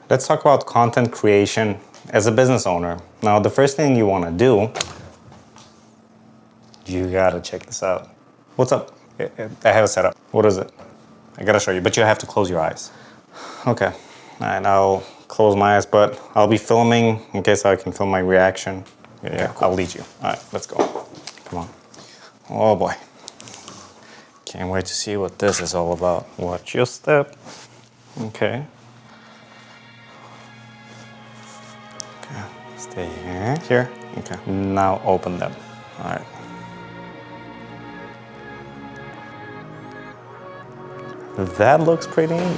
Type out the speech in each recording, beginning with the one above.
Let's talk about content creation as a business owner. Now, the first thing you want to do, you gotta check this out. What's up? I have a setup. What is it? I gotta show you, but you have to close your eyes. Okay. All right, I'll close my eyes, but I'll be filming in case I can film my reaction. Yeah, cool. I'll lead you. All right, let's go. Come on. Oh boy. Can't wait to see what this is all about. Watch your step. Okay. Okay. Stay here. Here. Okay. Now open them. All right. That looks pretty neat.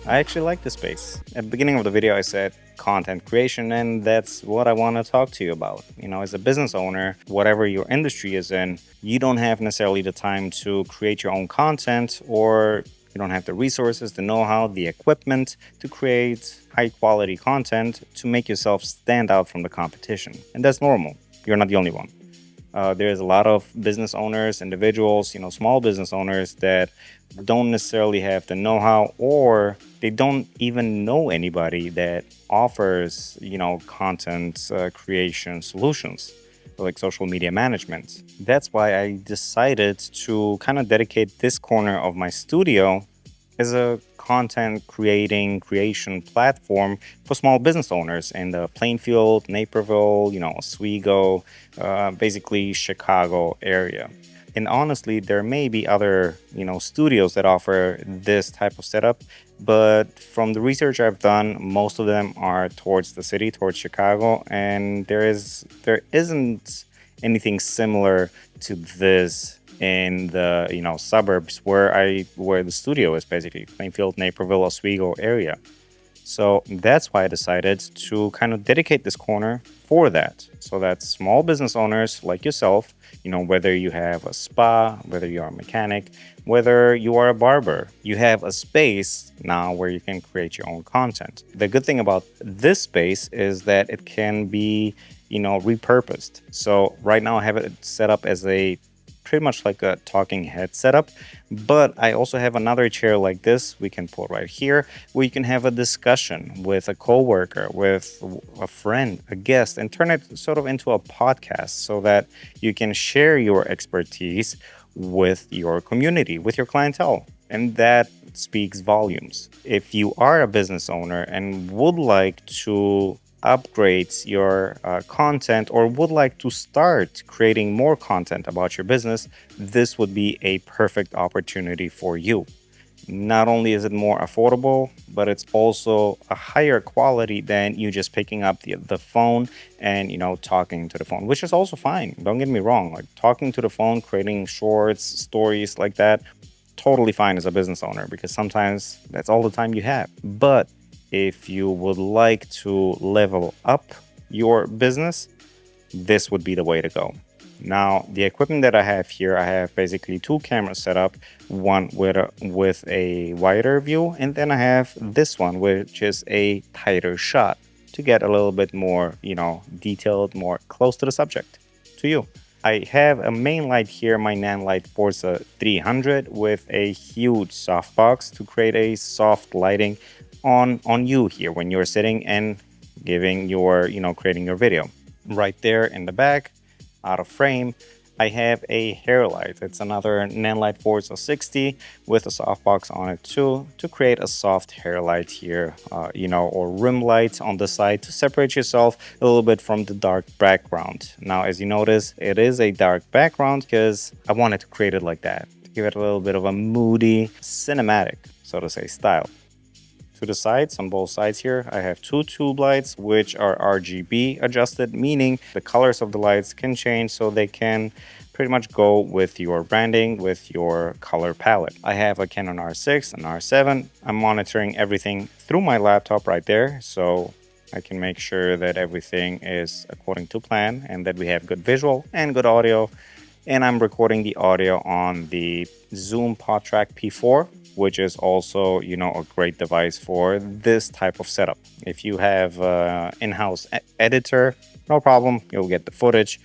I actually like this space. At the beginning of the video, I said content creation, and that's what I want to talk to you about. You know, as a business owner, whatever your industry is in, you don't have necessarily the time to create your own content, or you don't have the resources, the know-how, the equipment to create high-quality content to make yourself stand out from the competition. And that's normal. You're not the only one. There's a lot of business owners, individuals, small business owners that don't necessarily have the know-how, or they don't even know anybody that offers, content creation solutions like social media management. That's why I decided to kind of dedicate this corner of my studio as a content creation platform for small business owners in the Plainfield, Naperville, Oswego, basically Chicago area. And honestly, there may be other, studios that offer this type of setup, but from the research I've done, most of them are towards the city, towards Chicago, and there isn't anything similar to this in the suburbs where the studio is, basically Plainfield, Naperville, Oswego area. So that's why I decided to kind of dedicate this corner for that, so that small business owners like yourself, whether you have a spa, whether you are a mechanic, whether you are a barber, you have a space now where you can create your own content. The good thing about this space is that it can be, repurposed. So right now I have it set up as a pretty much like a talking head setup, but I also have another chair like this we can put right here, where you can have a discussion with a coworker, with a friend, a guest, and turn it sort of into a podcast so that you can share your expertise with your community, with your clientele. And that speaks volumes. If you are a business owner and would like to upgrade your content, or would like to start creating more content about your business, this would be a perfect opportunity for you. Not only is it more affordable, but it's also a higher quality than you just picking up the phone and talking to the phone, which is also fine. Don't get me wrong. Like talking to the phone, creating shorts, stories like that, totally fine as a business owner, because sometimes that's all the time you have. But if you would like to level up your business, this would be the way to go. Now, the equipment that I have here, I have basically two cameras set up, one with a wider view, and then I have this one, which is a tighter shot to get a little bit more, detailed, more close to the subject, to you. I have a main light here, my Nanlite Forza 300, with a huge softbox to create a soft lighting on you here when you're sitting and giving your, creating your video. Right there in the back, out of frame, I have a hair light. It's another Nanlite Forza 60 with a softbox on it too, to create a soft hair light here, or rim light on the side to separate yourself a little bit from the dark background. Now, as you notice, it is a dark background because I wanted to create it like that, to give it a little bit of a moody, cinematic, so to say, style. To the sides, on both sides here, I have two tube lights, which are RGB adjusted, meaning the colors of the lights can change so they can pretty much go with your branding, with your color palette. I have a Canon R6 and R7. I'm monitoring everything through my laptop right there, so I can make sure that everything is according to plan and that we have good visual and good audio. And I'm recording the audio on the Zoom PodTrack P4. which is also, a great device for this type of setup. If you have in-house editor, no problem, you'll get the footage.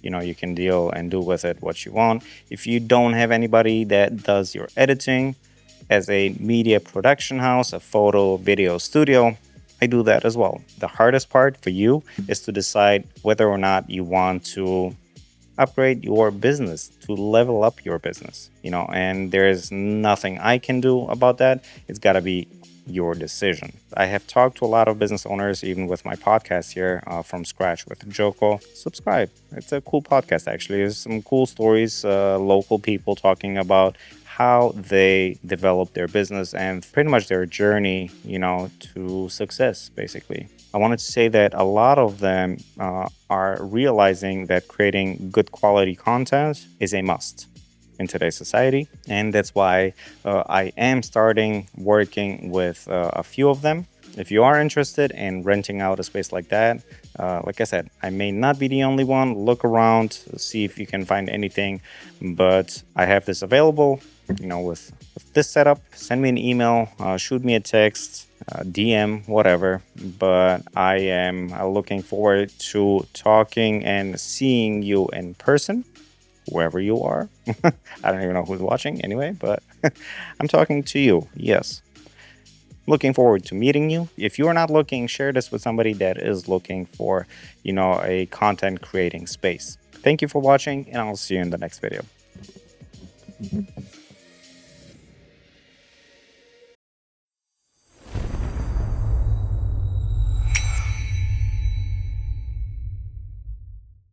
You can deal and do with it what you want. If you don't have anybody that does your editing, as a media production house, a photo video studio, I do that as well. The hardest part for you is to decide whether or not you want to upgrade your business, to level up your business, and there's nothing I can do about that. It's got to be your decision. I have talked to a lot of business owners, even with my podcast here, From Scratch with Joko. Subscribe. It's a cool podcast, actually. There's some cool stories, local people talking about how they develop their business and pretty much their journey, to success, basically. I wanted to say that a lot of them are realizing that creating good quality content is a must in today's society. And that's why I am starting working with a few of them. If you are interested in renting out a space like that, like I said, I may not be the only one. Look around, see if you can find anything. But I have this available, with this setup. Send me an email, shoot me a text, DM, whatever. But I am looking forward to talking and seeing you in person, whoever you are. I don't even know who's watching anyway, but I'm talking to you. Yes. Looking forward to meeting you. If you are not looking, share this with somebody that is looking for, a content creating space. Thank you for watching, and I'll see you in the next video.